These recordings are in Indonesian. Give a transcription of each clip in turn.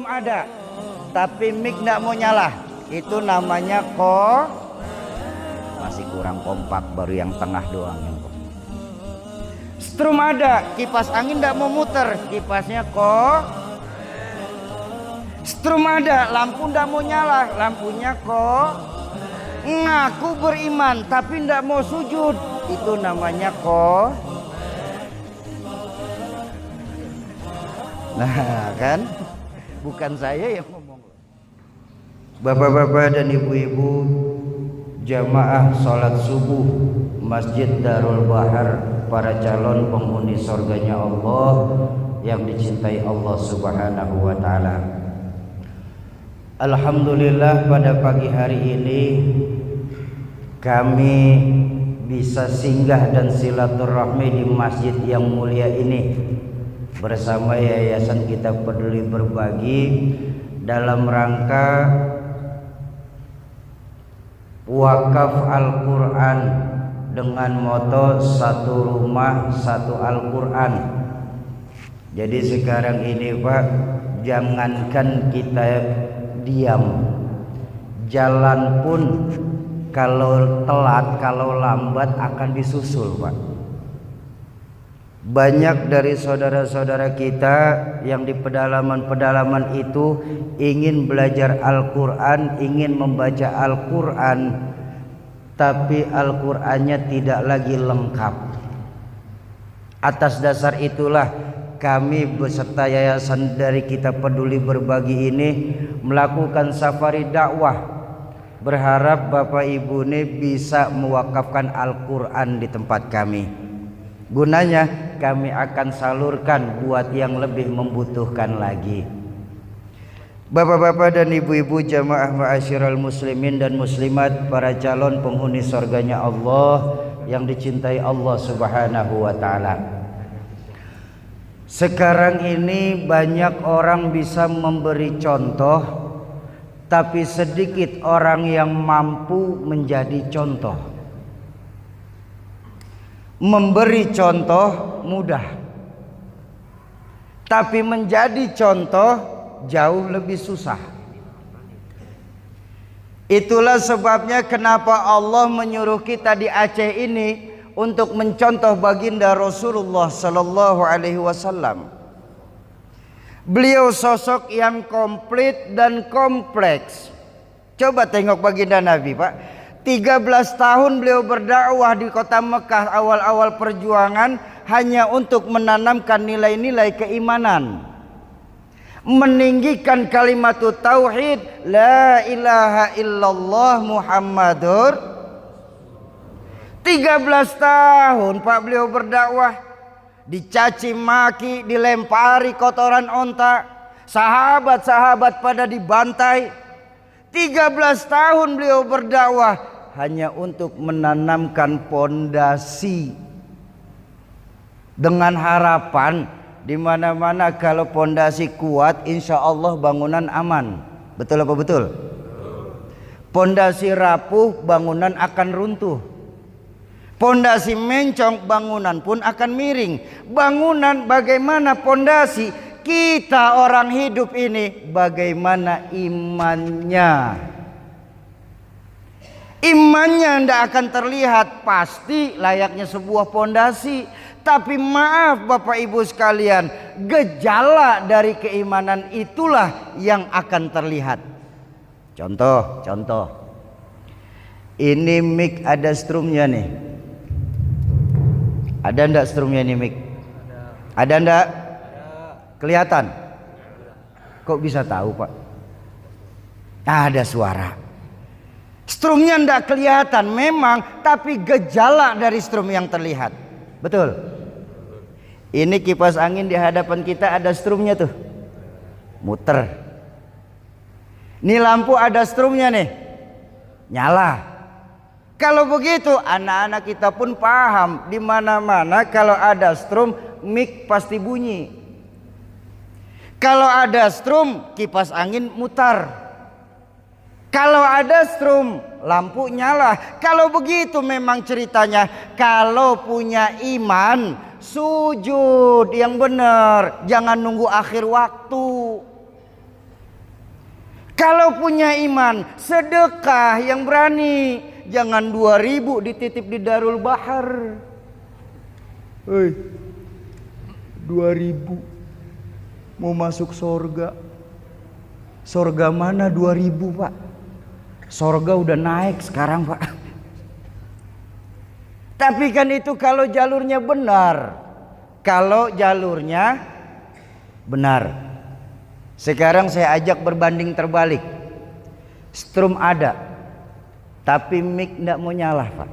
ada, tapi mic nggak mau nyala. Itu namanya masih kurang kompak, baru yang tengah doang yang kompak. Strum ada, kipas angin nggak mau muter, kipasnya Strum ada, lampu nggak mau nyala, lampunya Ngaku beriman tapi nggak mau sujud, itu namanya Nah kan, bukan saya yang ngomong. Bapak-bapak dan ibu-ibu jamaah sholat subuh Masjid Darul Bahar, para calon penghuni surganya Allah yang dicintai Allah Subhanahu wa ta'ala. Alhamdulillah, pada pagi hari ini kami bisa singgah dan silaturahmi di masjid yang mulia ini bersama Yayasan Kita Peduli Berbagi dalam rangka wakaf Al-Quran dengan moto satu rumah satu Al-Quran. Jadi sekarang ini Pak, jangankan kita diam, jalan pun kalau telat, kalau lambat akan disusul Pak. Banyak dari saudara-saudara kita yang di pedalaman-pedalaman itu ingin belajar Al-Quran, ingin membaca Al-Quran, tapi Al-Qurannya tidak lagi lengkap. Atas dasar itulah kami beserta Yayasan dari Kita Peduli Berbagi ini melakukan safari dakwah, berharap Bapak Ibu ini bisa mewakafkan Al-Quran di tempat kami. Gunanya kami akan salurkan buat yang lebih membutuhkan lagi. Bapak-bapak dan ibu-ibu jamaah ma'asyiral muslimin dan muslimat, para calon penghuni surganya Allah yang dicintai Allah Subhanahu wa ta'ala. Sekarang ini banyak orang bisa memberi contoh, tapi sedikit orang yang mampu menjadi contoh. Memberi contoh mudah, tapi menjadi contoh jauh lebih susah. Itulah sebabnya kenapa Allah menyuruh kita di Aceh ini untuk mencontoh baginda Rasulullah Sallallahu Alaihi Wasallam. Beliau sosok yang komplit dan kompleks. Coba tengok baginda Nabi Pak, 13 tahun beliau berdakwah di kota Mekah awal-awal perjuangan hanya untuk menanamkan nilai-nilai keimanan, meninggikan kalimat tauhid la ilaha illallah Muhammadur. 13 tahun Pak beliau berdakwah, dicaci maki, dilempari kotoran onta, sahabat-sahabat pada dibantai. 13 tahun beliau berdakwah hanya untuk menanamkan pondasi dengan harapan di mana-mana kalau pondasi kuat insya Allah bangunan aman. Betul apa betul? Pondasi rapuh bangunan akan runtuh. Pondasi mencong bangunan pun akan miring. Bangunan bagaimana pondasi? Kita orang hidup ini bagaimana imannya? Imannya tidak akan terlihat, pasti layaknya sebuah pondasi. Tapi maaf Bapak Ibu sekalian, gejala dari keimanan itulah yang akan terlihat. Contoh. Ini mic ada strumnya nih. Ada enggak strumnya nih mic? Ada enggak? Kelihatan? Kok bisa tahu Pak? Ada suara. Strumnya enggak kelihatan memang, tapi gejala dari strum yang terlihat. Betul? Ini kipas angin di hadapan kita ada strumnya tuh. Muter. Ini lampu ada strumnya nih. Nyala. Kalau begitu anak-anak kita pun paham di mana-mana kalau ada strum mic pasti bunyi. Kalau ada strum kipas angin mutar. Kalau ada strum lampu nyala. Kalau begitu memang ceritanya, kalau punya iman sujud yang benar, jangan nunggu akhir waktu. Kalau punya iman, sedekah yang berani. Jangan 2.000 dititip di Darul Bahar. Hei, 2.000 mau masuk surga. Surga mana 2.000 Pak? Surga udah naik sekarang Pak. Tapi kan itu kalau jalurnya benar. Kalau jalurnya benar. Sekarang saya ajak berbanding terbalik. Strum ada, tapi mic tidak mau nyala Pak.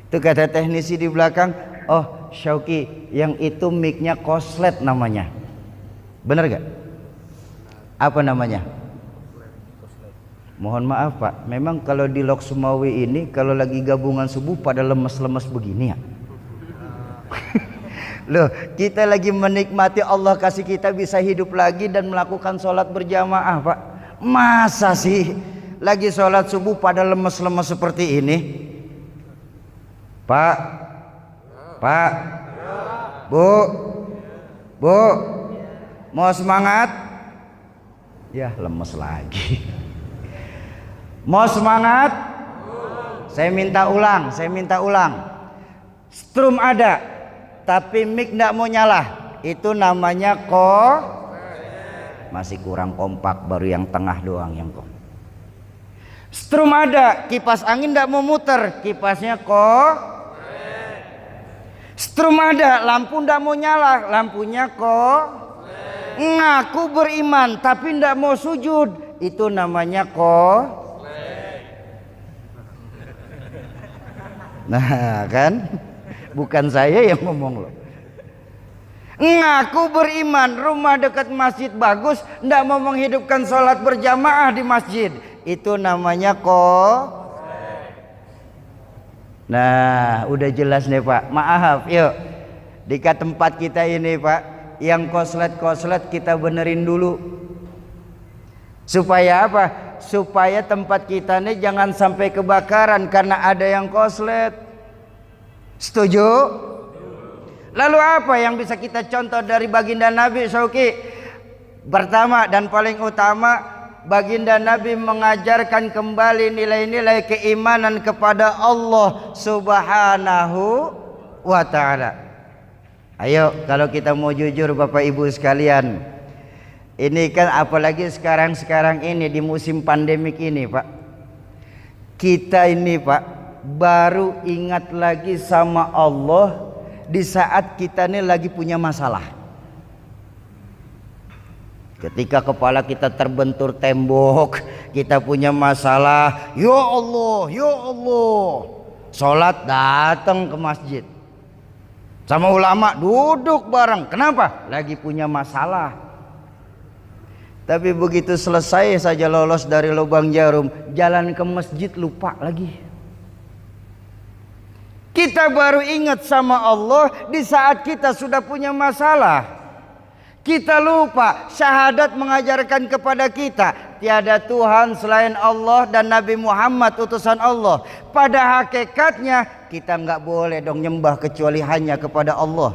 Itu kata teknisi di belakang, oh Syauki, yang itu mic-nya koslet namanya. Benar gak? Apa namanya? Mohon maaf Pak, memang kalau di Lok Sumawi ini kalau lagi gabungan subuh pada lemes-lemes begini ya. Loh, kita lagi menikmati Allah kasih kita bisa hidup lagi dan melakukan sholat berjamaah Pak. Masa sih lagi sholat subuh pada lemes-lemes seperti ini? Pak, Pak, Bu, mau semangat? Ya lemes lagi. Mau semangat? Saya minta ulang. Strum ada, tapi mic tidak mau nyala. Itu namanya masih kurang kompak, baru yang tengah doang yang Strum ada, kipas angin tidak mau muter, kipasnya Strum ada, lampu tidak mau nyala, lampunya Ngaku beriman tapi tidak mau sujud, itu namanya Nah kan, bukan saya yang ngomong loh. Ngaku beriman, rumah dekat masjid bagus, ndak mau menghidupkan sholat berjamaah di masjid, itu namanya Nah udah jelas nih Pak. Maaf, yuk di tempat kita ini Pak, yang koslet kita benerin dulu. Supaya apa? Supaya tempat kita ini jangan sampai kebakaran karena ada yang koslet. Setuju? Lalu apa yang bisa kita contoh dari baginda Nabi Syauki? Pertama dan paling utama, baginda Nabi mengajarkan kembali nilai-nilai keimanan kepada Allah Subhanahu wa ta'ala. Ayo kalau kita mau jujur Bapak Ibu sekalian, ini kan apalagi sekarang ini di musim pandemik ini Pak, kita ini Pak baru ingat lagi sama Allah di saat kita ini lagi punya masalah. Ketika kepala kita terbentur tembok, kita punya masalah, ya Allah, sholat datang ke masjid, sama ulama duduk bareng. Kenapa? Lagi punya masalah. Tapi begitu selesai saja lolos dari lubang jarum, jalan ke masjid lupa lagi. Kita baru ingat sama Allah di saat kita sudah punya masalah. Kita lupa, syahadat mengajarkan kepada kita tiada Tuhan selain Allah dan Nabi Muhammad utusan Allah. Pada hakikatnya kita nggak boleh dong nyembah kecuali hanya kepada Allah.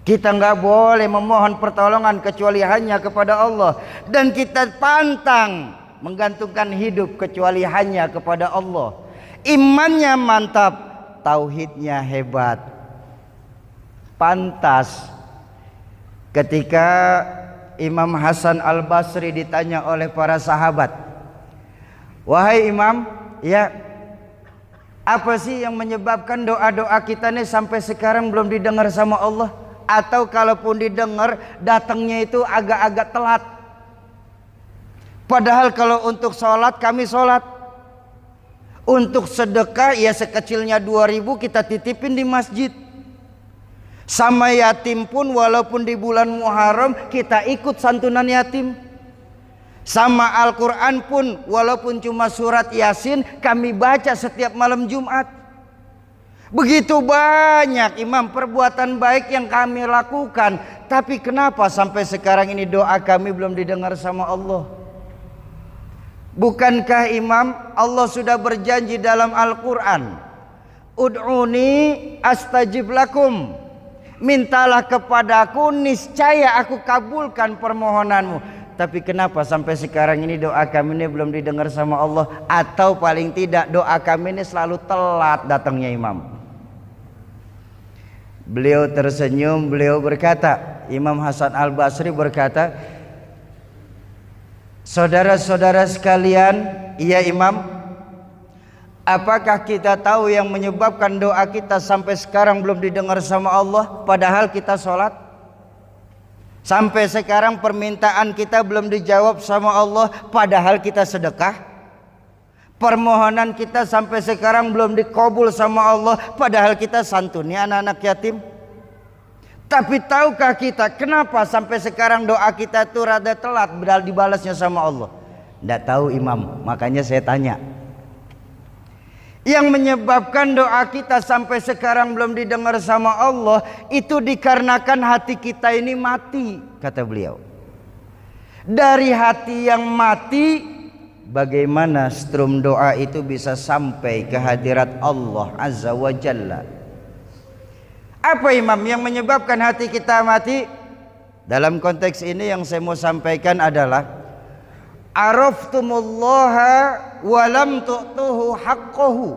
Kita nggak boleh memohon pertolongan kecuali hanya kepada Allah. Dan kita pantang menggantungkan hidup kecuali hanya kepada Allah. Imannya mantap, tauhidnya hebat. Pantas ketika Imam Hasan Al-Basri ditanya oleh para sahabat, wahai Imam, ya apa sih yang menyebabkan doa-doa kita nih sampai sekarang belum didengar sama Allah? Atau kalaupun didengar datangnya itu agak-agak telat. Padahal kalau untuk sholat kami sholat, untuk sedekah ya sekecilnya 2.000 kita titipin di masjid. Sama yatim pun walaupun di bulan Muharram kita ikut santunan yatim. Sama Al-Quran pun walaupun cuma surat Yasin kami baca setiap malam Jumat. Begitu banyak Imam perbuatan baik yang kami lakukan, tapi kenapa sampai sekarang ini doa kami belum didengar sama Allah? Bukankah Imam Allah sudah berjanji dalam Al-Quran, ud'uni astajib lakum, mintalah kepadaku niscaya aku kabulkan permohonanmu. tapi kenapa sampai sekarang ini doa kami ini belum didengar sama Allah? Atau paling tidak doa kami ini selalu telat datangnya imam. Beliau tersenyum, beliau berkata, Imam Hasan Al-Basri berkata, saudara-saudara sekalian, iya imam, apakah kita tahu yang menyebabkan doa kita sampai sekarang belum didengar sama Allah padahal kita sholat? Sampai sekarang permintaan kita belum dijawab sama Allah padahal kita sedekah? Permohonan kita sampai sekarang belum dikabul sama Allah padahal kita santuni anak-anak yatim? Tapi tahukah kita kenapa sampai sekarang doa kita itu rada telat dibalasnya sama Allah? Tidak tahu imam, makanya saya tanya. Yang menyebabkan doa kita sampai sekarang belum didengar sama Allah itu dikarenakan hati kita ini mati, kata beliau. Dari hati yang mati, bagaimana strum doa itu bisa sampai ke hadirat Allah Azza wa Jalla? Apa imam yang menyebabkan hati kita mati? Dalam konteks ini yang saya mau sampaikan adalah araftumullaha walam tu'tuhu haqqahu.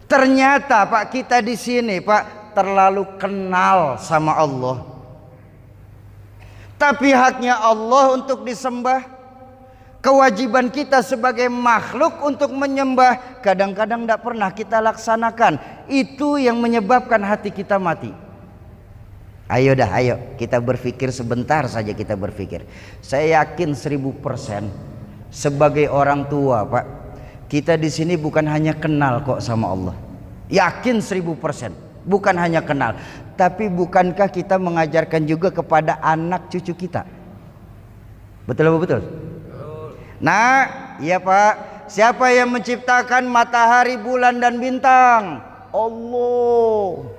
Ternyata Pak, kita di sini Pak terlalu kenal sama Allah. Tapi haknya Allah untuk disembah, kewajiban kita sebagai makhluk untuk menyembah, kadang-kadang tidak pernah kita laksanakan. Itu yang menyebabkan hati kita mati. Ayo kita berpikir sebentar saja, kita berpikir. Saya yakin 1000% sebagai orang tua Pak, kita di sini bukan hanya kenal kok sama Allah. Yakin 1000%, bukan hanya kenal, tapi bukankah kita mengajarkan juga kepada anak cucu kita? Betul apa betul? Nah, iya Pak. Siapa yang menciptakan matahari, bulan dan bintang? Allah.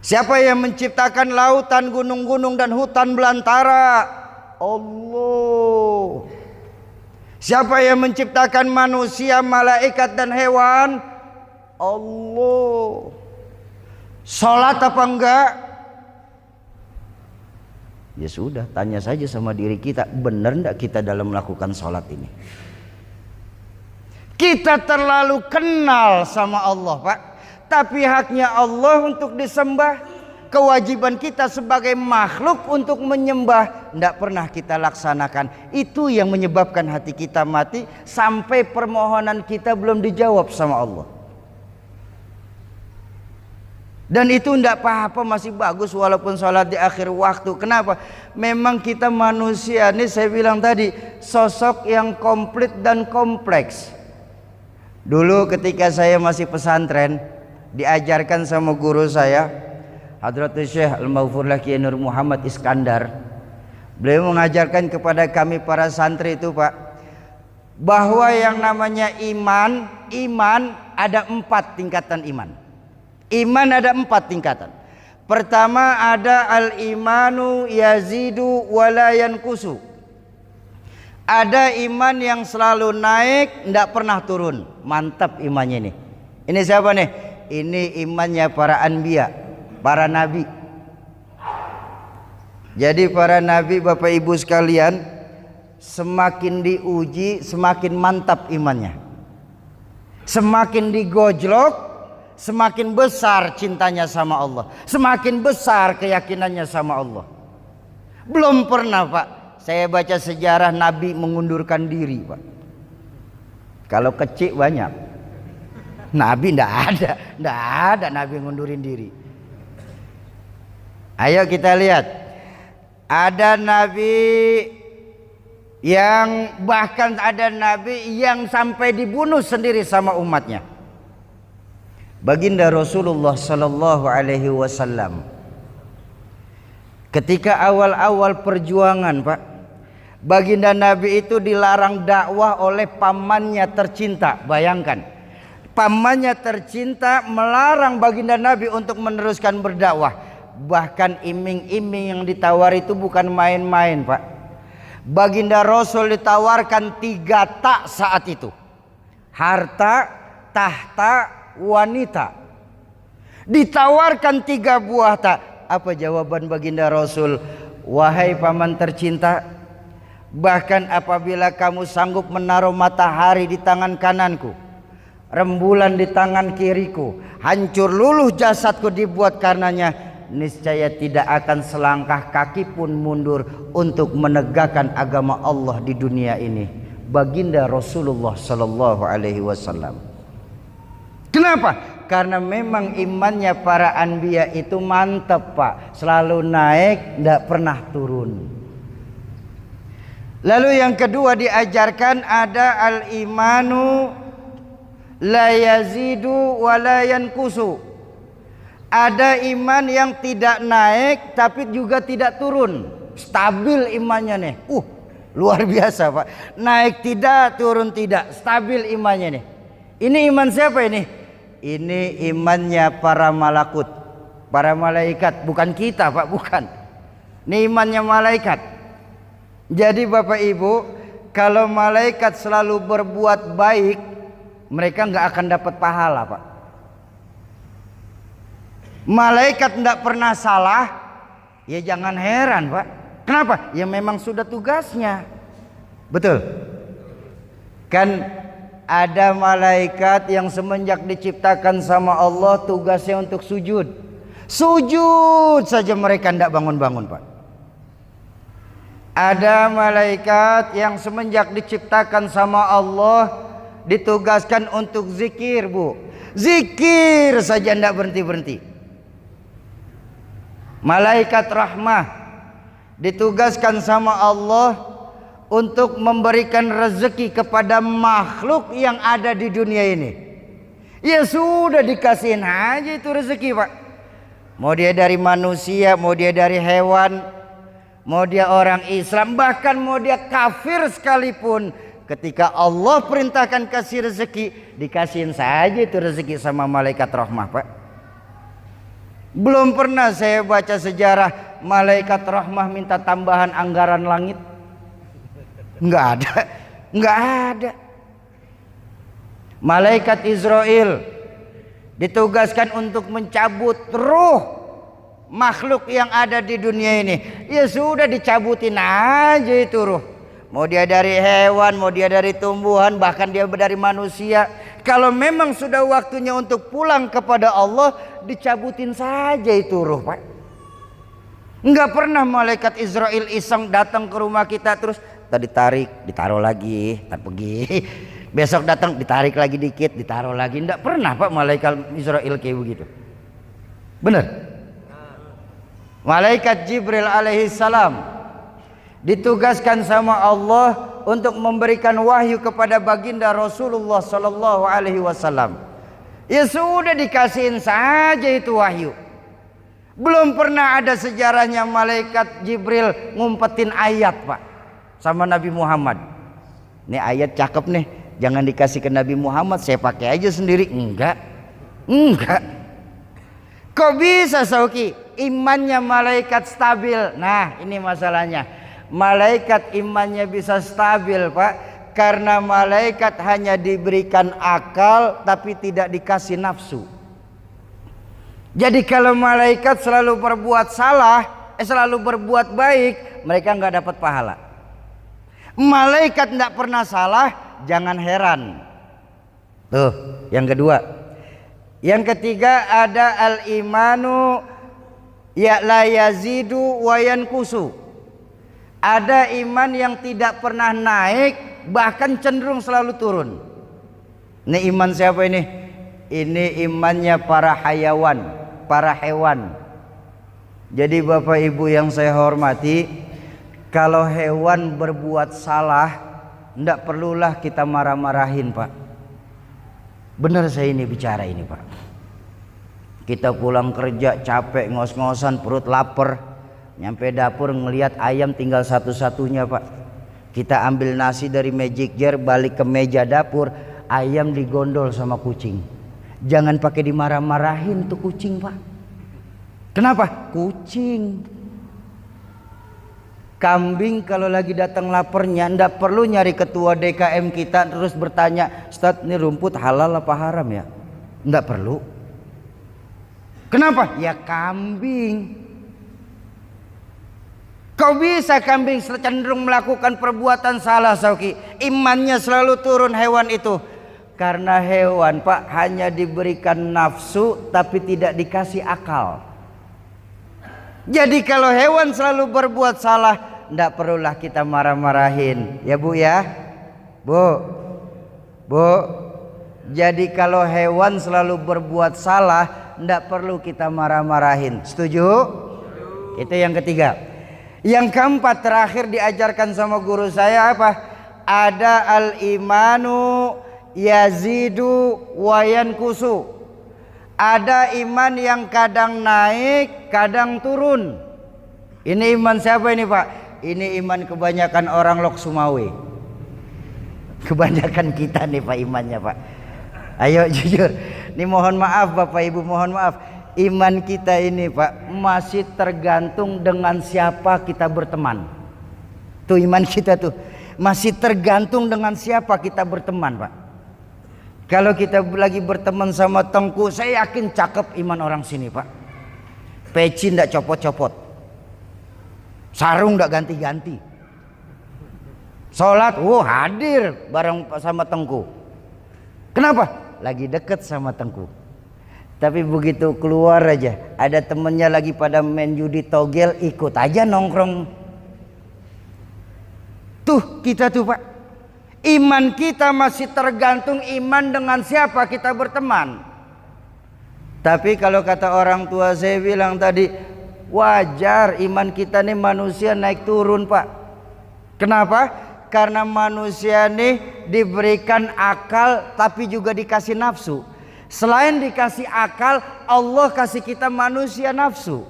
Siapa yang menciptakan lautan, gunung-gunung dan hutan belantara? Allah. Siapa yang menciptakan manusia, malaikat dan hewan? Allah. Salat apa enggak? Ya sudah, tanya saja sama diri kita, benar enggak kita dalam melakukan salat ini? Kita terlalu kenal sama Allah Pak, tapi haknya Allah untuk disembah, kewajiban kita sebagai makhluk untuk menyembah, tidak pernah kita laksanakan. Itu yang menyebabkan hati kita mati sampai permohonan kita belum dijawab sama Allah. Dan itu tidak apa-apa, masih bagus walaupun sholat di akhir waktu. Kenapa? Memang kita manusia ini, saya bilang tadi, sosok yang komplit dan kompleks. Dulu ketika saya masih pesantren, diajarkan sama guru saya, Hadratus Syekh Al-Maghfurlah Kiai Nur Muhammad Iskandar. Beliau mengajarkan kepada kami para santri itu Pak, bahwa yang namanya iman ada 4 tingkatan iman. Iman ada 4 tingkatan. Pertama ada al-imanu yazidu wala yankusu. Ada iman yang selalu naik, tidak pernah turun. Mantap imannya ini. Ini siapa nih? Ini imannya para anbiya, para nabi. Jadi para nabi Bapak Ibu sekalian, semakin diuji semakin mantap imannya. Semakin digojlok semakin besar cintanya sama Allah, semakin besar keyakinannya sama Allah. Belum pernah Pak saya baca sejarah Nabi mengundurkan diri Pak. Kalau kecil banyak, Nabi tidak ada Nabi ngundurin diri. Ayo kita lihat, ada Nabi yang bahkan ada Nabi yang sampai dibunuh sendiri sama umatnya. Baginda Rasulullah Sallallahu Alaihi Wasallam ketika awal-awal perjuangan Pak, baginda Nabi itu dilarang dakwah oleh pamannya tercinta. Bayangkan, pamannya tercinta melarang baginda Nabi untuk meneruskan berdakwah. Bahkan iming-iming yang ditawar itu bukan main-main Pak. Baginda Rasul ditawarkan 3 tak saat itu, harta, tahta, wanita. Ditawarkan 3 buah tak. Apa jawaban baginda Rasul? Wahai paman tercinta, bahkan apabila kamu sanggup menaruh matahari di tangan kananku, rembulan di tangan kiriku, hancur luluh jasadku dibuat karenanya, niscaya tidak akan selangkah kaki pun mundur untuk menegakkan agama Allah di dunia ini. Baginda Rasulullah sallallahu alaihi wasallam. Kenapa? Karena memang imannya para anbiya itu mantap, Pak. Selalu naik, tidak pernah turun. Lalu yang kedua diajarkan ada al-imanu la yazidu wa la yankusu. Ada iman yang tidak naik tapi juga tidak turun. Stabil imannya nih. Luar biasa, Pak. Naik tidak, turun tidak. Stabil imannya nih. Ini iman siapa ini? Ini imannya para malakut, para malaikat. Bukan kita, Pak, bukan. Ini imannya malaikat. Jadi Bapak Ibu, kalau malaikat selalu berbuat baik, mereka nggak akan dapat pahala, Pak. Malaikat tidak pernah salah, ya jangan heran, Pak. Kenapa? Ya memang sudah tugasnya. Betul. Kan ada malaikat yang semenjak diciptakan sama Allah tugasnya untuk sujud. Sujud saja mereka tidak bangun-bangun, Pak. Ada malaikat yang semenjak diciptakan sama Allah ditugaskan untuk zikir, Bu. Zikir saja tidak berhenti-berhenti. Malaikat rahmah ditugaskan sama Allah untuk memberikan rezeki kepada makhluk yang ada di dunia ini. Ya sudah, dikasihin aja itu rezeki, Pak. Mau dia dari manusia, mau dia dari hewan, mau dia orang Islam, bahkan mau dia kafir sekalipun, ketika Allah perintahkan kasih rezeki, dikasihin saja itu rezeki sama malaikat rahmah, Pak. Belum pernah saya baca sejarah malaikat rahmah minta tambahan anggaran langit. Enggak ada. Enggak ada. Malaikat Israel ditugaskan untuk mencabut ruh makhluk yang ada di dunia ini. Ya sudah, dicabutin aja itu ruh. Mau dia dari hewan, mau dia dari tumbuhan, bahkan dia dari manusia. Kalau memang sudah waktunya untuk pulang kepada Allah, dicabutin saja itu ruh, Pak. Enggak pernah malaikat Israel iseng datang ke rumah kita terus tadi tarik, ditaruh lagi, tak pergi. Besok datang ditarik lagi dikit, ditaruh lagi. Enggak pernah, Pak, malaikat Israel kayak begitu. Benar? Malaikat Jibril alaihissalam ditugaskan sama Allah untuk memberikan wahyu kepada baginda Rasulullah sallallahu alaihi wasallam. Ya sudah, dikasihin saja itu wahyu. Belum pernah ada sejarahnya malaikat Jibril ngumpetin ayat, Pak, sama Nabi Muhammad. Ini ayat cakep nih, jangan dikasih ke Nabi Muhammad, saya pakai aja sendiri. Enggak. Kok bisa, Sauki? Imannya malaikat stabil. Nah, ini masalahnya. Malaikat imannya bisa stabil, Pak, karena malaikat hanya diberikan akal tapi tidak dikasih nafsu. Jadi kalau malaikat selalu berbuat salah, selalu berbuat baik, mereka nggak dapat pahala. Malaikat tidak pernah salah, jangan heran. Tuh, yang kedua. Yang ketiga ada al-imanu ya la yazidu wa yankusu. Ada iman yang tidak pernah naik, bahkan cenderung selalu turun. Ini iman siapa ini? Ini imannya para hayawan, para hewan. Jadi Bapak Ibu yang saya hormati, kalau hewan berbuat salah, tidak perlulah kita marah-marahin, Pak. Benar saya ini bicara ini, Pak. Kita pulang kerja capek, ngos-ngosan, perut lapar. Nyampe dapur ngelihat ayam tinggal satu-satunya, Pak. Kita ambil nasi dari magic jar, balik ke meja dapur, ayam digondol sama kucing. Jangan pakai dimarah-marahin tuh kucing, Pak. Kenapa? Kucing. Kambing kalau lagi datang laparnya, ndak perlu nyari ketua DKM kita terus bertanya, "Ustaz, ini rumput halal apa haram ya?" Ndak perlu. Kenapa? Ya kambing. Kau bisa kambing cenderung melakukan perbuatan salah, Sauki. Imannya selalu turun hewan itu. Karena hewan, Pak, hanya diberikan nafsu tapi tidak dikasih akal. Jadi kalau hewan selalu berbuat salah, tidak perlulah kita marah-marahin. Ya Bu ya. Bu. Jadi kalau hewan selalu berbuat salah, tidak perlu kita marah-marahin. Setuju? Itu yang ketiga. Yang keempat terakhir diajarkan sama guru saya apa? Ada al-imanu yazidu wa yankusu. Ada iman yang kadang naik, kadang turun. Ini iman siapa ini, Pak? Ini iman kebanyakan orang Lok Sumawe. Kebanyakan kita nih, Pak, imannya, Pak. Ayo jujur. Ini mohon maaf Bapak Ibu, mohon maaf. Iman kita ini, Pak, masih tergantung dengan siapa kita berteman. Tuh iman kita tuh masih tergantung dengan siapa kita berteman, Pak. Kalau kita lagi berteman sama Tengku, saya yakin cakep iman orang sini, Pak. Peci ndak copot-copot, sarung ndak ganti-ganti, sholat, hadir bareng sama Tengku. Kenapa? Lagi deket sama Tengku. Tapi begitu keluar aja, ada temennya lagi pada main judi togel, ikut aja nongkrong. Tuh kita tuh, Pak. Iman kita masih tergantung iman dengan siapa kita berteman. Tapi kalau kata orang tua saya bilang tadi, wajar iman kita nih manusia naik turun, Pak. Kenapa? Karena manusia nih diberikan akal tapi juga dikasih nafsu. Selain dikasih akal, Allah kasih kita manusia nafsu.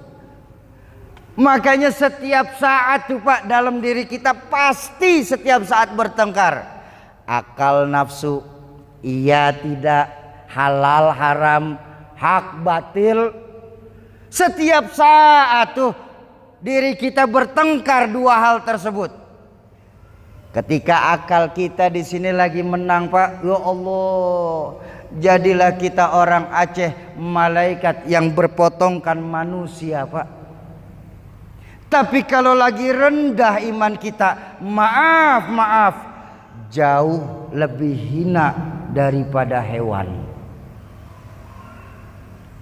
Makanya setiap saat tuh, Pak, dalam diri kita pasti setiap saat bertengkar. Akal nafsu, iya tidak, halal haram, hak batil. Setiap saat tuh diri kita bertengkar dua hal tersebut. Ketika akal kita di sini lagi menang, Pak, ya Allah, jadilah kita orang Aceh, malaikat yang berpotongkan manusia, Pak. Tapi kalau lagi rendah iman kita, maaf, jauh lebih hina daripada hewan.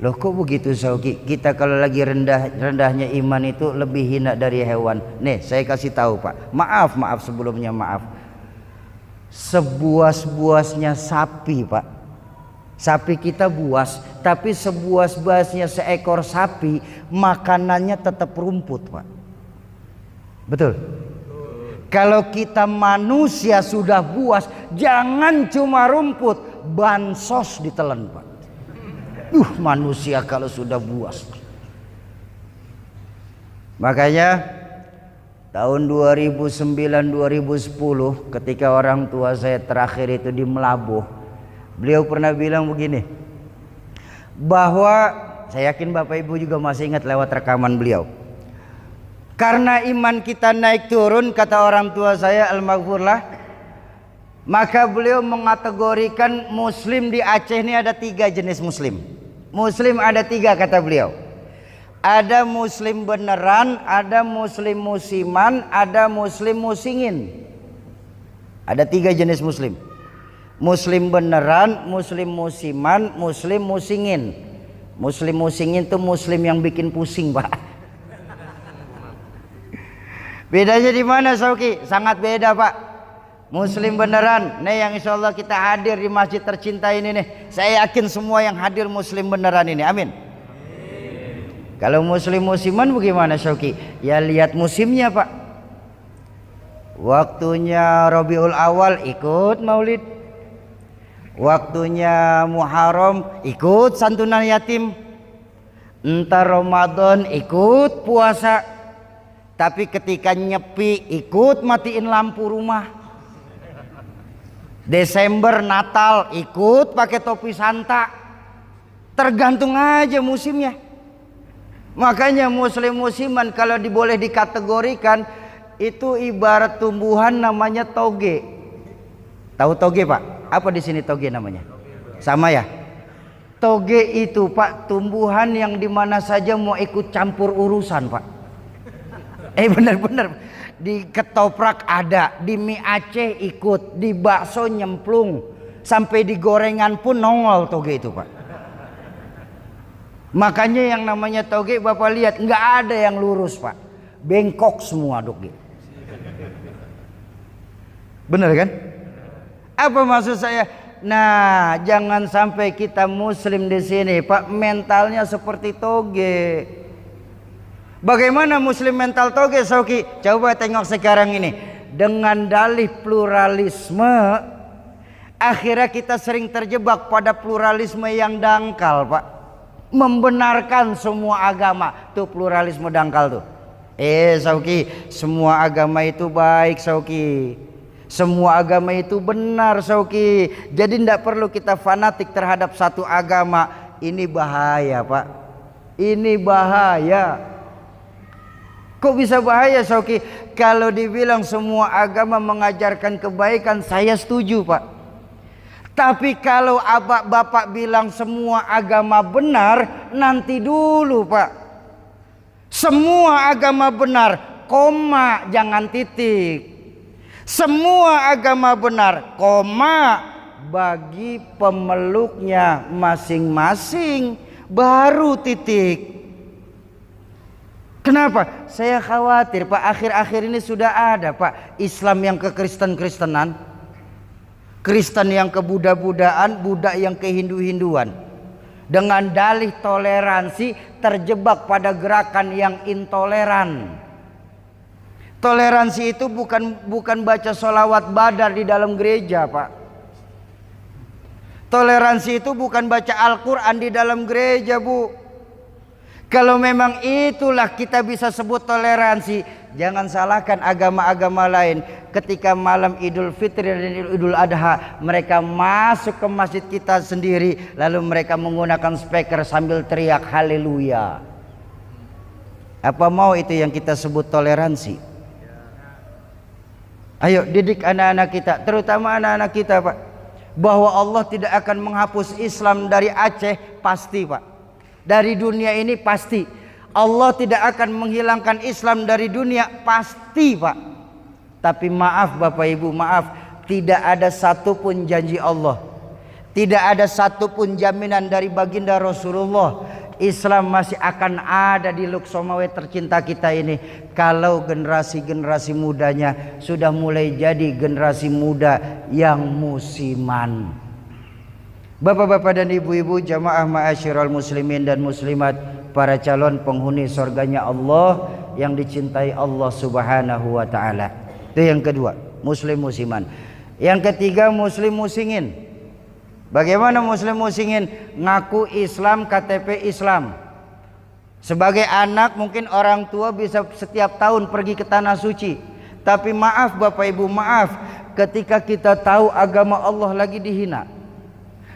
Loh kok begitu, Sauki? Kita kalau lagi rendahnya iman itu lebih hina dari hewan. Nih saya kasih tahu, Pak. Maaf sebelumnya, maaf. Sebuas-buasnya sapi, Pak. Sapi kita buas, tapi sebuas-buasnya seekor sapi makanannya tetap rumput, Pak. Betul? Kalau kita manusia sudah buas, jangan cuma rumput, bansos ditelan, Pak. Manusia kalau sudah buas. Makanya tahun 2009-2010 ketika orang tua saya terakhir itu di Melabuh, beliau pernah bilang begini, bahwa saya yakin Bapak Ibu juga masih ingat lewat rekaman beliau. Karena iman kita naik turun, kata orang tua saya almarhumlah, maka beliau mengategorikan muslim di Aceh ini ada 3 jenis muslim. Muslim ada 3 kata beliau. Ada muslim beneran, ada muslim musiman, ada muslim musingin. Ada 3 jenis muslim. Muslim beneran, muslim musiman, muslim musingin. Muslim musingin itu muslim yang bikin pusing, Pak. Bedanya di mana, Sauki? Sangat beda, Pak. Muslim beneran, nih yang insya Allah kita hadir di masjid tercinta ini nih. Saya yakin semua yang hadir muslim beneran ini, amin. Kalau muslim musiman bagaimana, Sauki? Ya lihat musimnya, Pak. Waktunya Rabiul Awal ikut maulid, waktunya Muharram ikut santunan yatim, entar Ramadan ikut puasa. Tapi ketika nyepi ikut matiin lampu rumah. Desember Natal ikut pakai topi Santa. Tergantung aja musimnya. Makanya muslim musiman kalau boleh dikategorikan itu ibarat tumbuhan namanya toge. Tahu toge, Pak? Apa di sini toge namanya? Sama ya? Toge itu, Pak, tumbuhan yang dimana saja mau ikut campur urusan, Pak. Bener-bener di ketoprak ada, di mie Aceh ikut, di bakso nyemplung, sampai di gorengan pun nongol toge itu Pak. Makanya yang namanya toge Bapak lihat nggak ada yang lurus Pak, bengkok semua toge. Bener kan? Apa maksud saya? Nah, jangan sampai kita muslim di sini Pak mentalnya seperti toge. Bagaimana muslim mental toge Sauki? Coba tengok sekarang ini. Dengan dalih pluralisme, akhirnya kita sering terjebak pada pluralisme yang dangkal Pak. Membenarkan semua agama. Tuh pluralisme dangkal tuh. Sauki, semua agama itu baik Sauki. Semua agama itu benar Sauki. Jadi tidak perlu kita fanatik terhadap satu agama. Ini bahaya Pak. Ini bahaya. Kok bisa bahaya Sauki? Kalau dibilang semua agama mengajarkan kebaikan, saya setuju Pak. Tapi kalau Bapak bilang semua agama benar, nanti dulu Pak. Semua agama benar, koma, jangan titik. Semua agama benar, koma, bagi pemeluknya masing-masing, baru titik. Kenapa? Saya khawatir Pak, akhir-akhir ini sudah ada Pak Islam yang ke Kristen-Kristenan, Kristen yang ke Buddha-Buddhaan, Buddha yang ke Hindu-Hinduan. Dengan dalih toleransi terjebak pada gerakan yang intoleran. Toleransi itu bukan baca sholawat badar di dalam gereja Pak. Toleransi itu bukan baca Al-Quran di dalam gereja Bu. Kalau memang itulah kita bisa sebut toleransi, jangan salahkan agama-agama lain. Ketika malam Idul Fitri dan Idul Adha, mereka masuk ke masjid kita sendiri, lalu mereka menggunakan speaker sambil teriak haleluya. Apa mau itu yang kita sebut toleransi? Ayo didik anak-anak kita, terutama anak-anak kita Pak, bahwa Allah tidak akan menghapus Islam dari Aceh, pasti Pak. Dari dunia ini pasti. Allah tidak akan menghilangkan Islam dari dunia, pasti Pak. Tapi maaf Bapak Ibu, maaf, tidak ada satupun janji Allah, tidak ada satupun jaminan dari baginda Rasulullah, Islam masih akan ada di Luksomawe tercinta kita ini, kalau generasi-generasi mudanya sudah mulai jadi generasi muda yang musiman. Bapak-bapak dan ibu-ibu, jamaah ma'asyiral muslimin dan muslimat, para calon penghuni surganya Allah yang dicintai Allah Subhanahu wa taala. Itu yang kedua, muslim musiman. Yang ketiga, muslim musingin. Bagaimana muslim musingin? Ngaku Islam, KTP Islam. Sebagai anak mungkin orang tua bisa setiap tahun pergi ke tanah suci. Tapi maaf Bapak Ibu, maaf, ketika kita tahu agama Allah lagi dihina,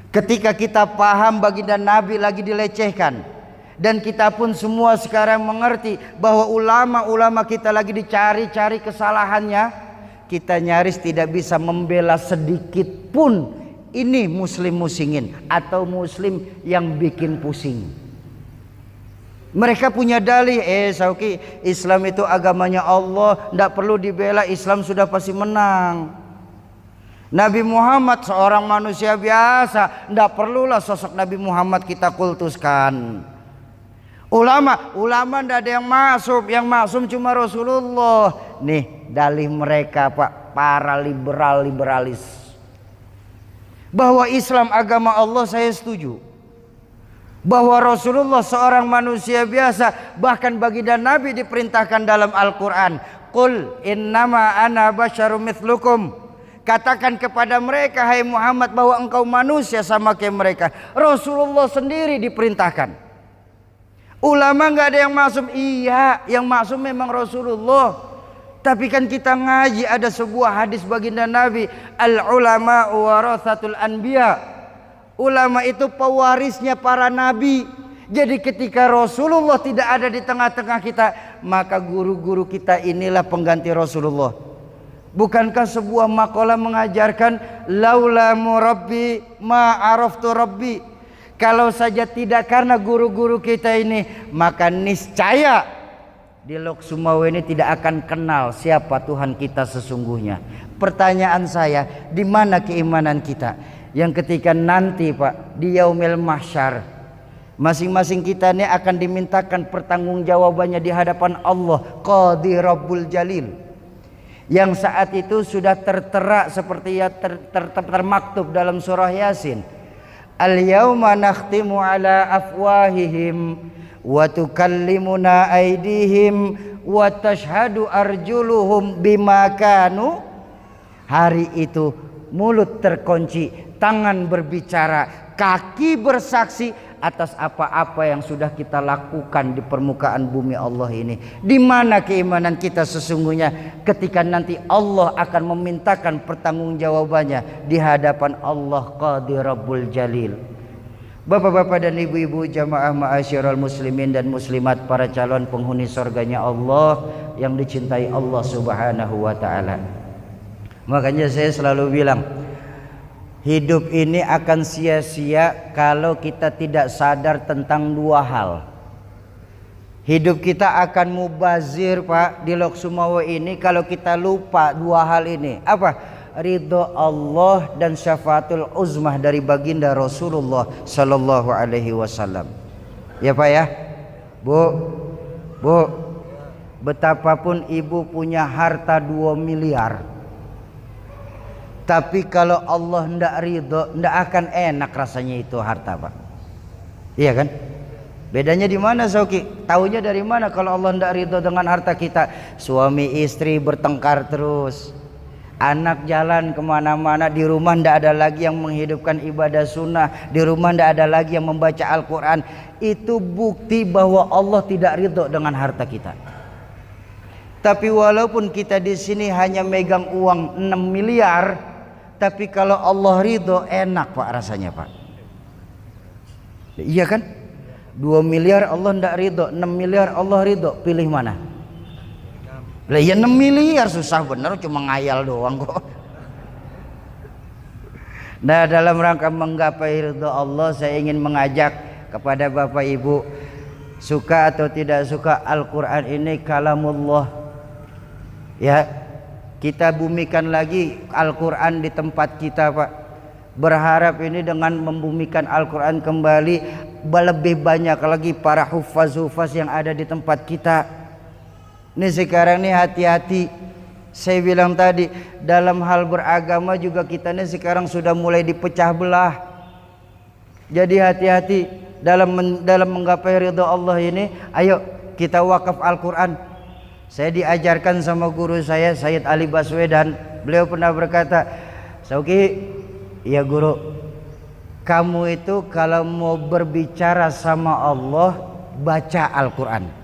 ketika kita paham baginda Nabi lagi dilecehkan, dan kita pun semua sekarang mengerti bahwa ulama-ulama kita lagi dicari-cari kesalahannya, kita nyaris tidak bisa membela sedikit pun ini muslim musingin atau muslim yang bikin pusing. Mereka punya dalih, Sauki, Islam itu agamanya Allah, tidak perlu dibela, Islam sudah pasti menang. Nabi Muhammad seorang manusia biasa, tidak perlulah sosok Nabi Muhammad kita kultuskan. Ulama tidak ada yang maksum cuma Rasulullah. Nih dalih mereka Pak, para liberalis. Bahwa Islam agama Allah saya setuju. Bahwa Rasulullah seorang manusia biasa, bahkan baginda Nabi diperintahkan dalam Al-Quran, Qul innama ana basyarum mithlukum. Katakan kepada mereka, hai Muhammad, bahwa engkau manusia sama kayak mereka. Rasulullah sendiri diperintahkan. Ulama nggak ada yang maksum. Iya, yang maksum memang Rasulullah. Tapi kan kita ngaji ada sebuah hadis baginda Nabi, al ulama warathatul anbiya. Ulama itu pewarisnya para nabi. Jadi ketika Rasulullah tidak ada di tengah-tengah kita, maka guru-guru kita inilah pengganti Rasulullah. Bukankah sebuah makalah mengajarkan laula murabbi ma araftu rabbi? Kalau saja tidak karena guru-guru kita ini, maka niscaya di Lok Sumawa ini tidak akan kenal siapa Tuhan kita sesungguhnya. Pertanyaan saya, di mana keimanan kita? Yang ketika nanti Pak, di Yaumil Mahsyar, masing-masing kita ini akan dimintakan pertanggungjawabannya di hadapan Allah Qadi Rabbul Jalil, yang saat itu sudah tertera seperti yang termaktub dalam surah Yasin. Al-yawma nakhtimu ala afwahihim wa tukallimuna aydihim wa tashhadu arjuluhum bima kanu. Hari itu mulut terkunci, tangan berbicara, kaki bersaksi atas apa-apa yang sudah kita lakukan di permukaan bumi Allah ini. Di mana keimanan kita sesungguhnya ketika nanti Allah akan memintakan pertanggungjawabannya di hadapan Allah Qadi Rabbul Jalil. Bapak-bapak dan ibu-ibu jamaah ma'asyiral muslimin dan muslimat, para calon penghuni surganya Allah yang dicintai Allah Subhanahu wa taala. Makanya saya selalu bilang, hidup ini akan sia-sia kalau kita tidak sadar tentang dua hal. Hidup kita akan mubazir Pak di Lok Sumawa ini kalau kita lupa dua hal ini. Apa? Ridho Allah dan syafaatul uzmah dari baginda Rasulullah sallallahu alaihi wasallam. Ya Pak ya. Bu, betapapun ibu punya harta 2 miliar, tapi kalau Allah ndak ridho, ndak akan enak rasanya itu harta Pak. Iya kan? Bedanya di mana Sauki? Taunya dari mana kalau Allah ndak ridho dengan harta kita? Suami istri bertengkar terus, anak jalan kemana-mana, di rumah ndak ada lagi yang menghidupkan ibadah sunnah, di rumah ndak ada lagi yang membaca Al-Quran. Itu bukti bahwa Allah tidak ridho dengan harta kita. Tapi walaupun kita di sini hanya megang uang 6 miliar, tapi kalau Allah ridho enak Pak rasanya Pak. Iya kan? 2 miliar Allah ndak ridho, 6 miliar Allah ridho, pilih mana? Lah ya 6 miliar susah bener, cuma ngayal doang kok. Nah, dalam rangka menggapai ridho Allah, saya ingin mengajak kepada Bapak Ibu, suka atau tidak suka, Al-Quran ini kalamullah. Ya, kita bumikan lagi Al-Quran di tempat kita Pak. Berharap ini dengan membumikan Al-Quran kembali, lebih banyak lagi para hufaz-hufaz yang ada di tempat kita. Ini sekarang nih hati-hati. Saya bilang tadi, dalam hal beragama juga kita nih sekarang sudah mulai dipecah belah. Jadi hati-hati dalam menggapai ridha Allah ini. Ayo kita wakaf Al-Quran. Saya diajarkan sama guru saya, Sayyid Ali Baswedan. Beliau pernah berkata, Sauki, ya guru, kamu itu kalau mau berbicara sama Allah, baca Al-Quran.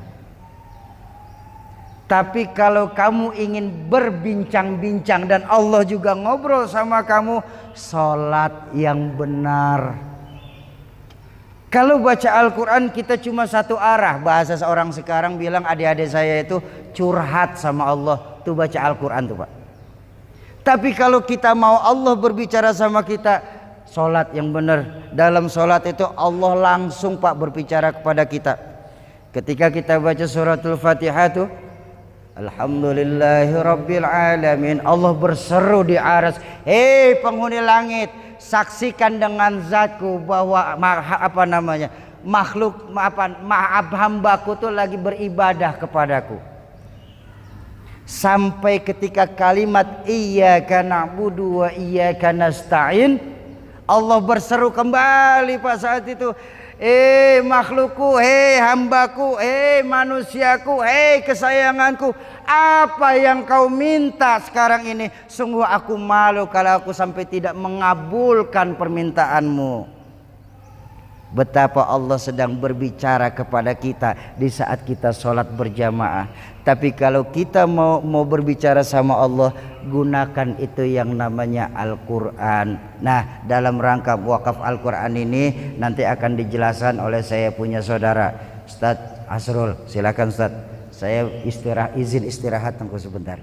Tapi kalau kamu ingin berbincang-bincang dan Allah juga ngobrol sama kamu, sholat yang benar. Kalau baca Al-Quran kita cuma satu arah. Bahasa seorang sekarang bilang, adik-adik saya itu curhat sama Allah, tuh baca Al-Quran tuh Pak. Tapi kalau kita mau Allah berbicara sama kita, sholat yang benar. Dalam sholat itu Allah langsung Pak berbicara kepada kita. Ketika kita baca suratul Fatihah tuh, Alhamdulillahi Rabbil Alamin, Allah berseru di aras, hei penghuni langit, saksikan dengan zatku bahwa makhluk hambaku tuh lagi beribadah kepadaku. Sampai ketika kalimat iyyaka na'budu wa iyyaka nasta'in, Allah berseru kembali Pak saat itu, makhlukku, hambaku, manusiaku, kesayanganku, apa yang kau minta sekarang ini? Sungguh aku malu kalau aku sampai tidak mengabulkan permintaanmu. Betapa Allah sedang berbicara kepada kita di saat kita sholat berjamaah. Tapi kalau kita mau berbicara sama Allah, gunakan itu yang namanya Al-Quran. Nah, dalam rangka wakaf Al-Quran ini nanti akan dijelaskan oleh saya punya saudara Ustadz Asrul. Silakan Ustadz, saya izin istirahat tunggu sebentar.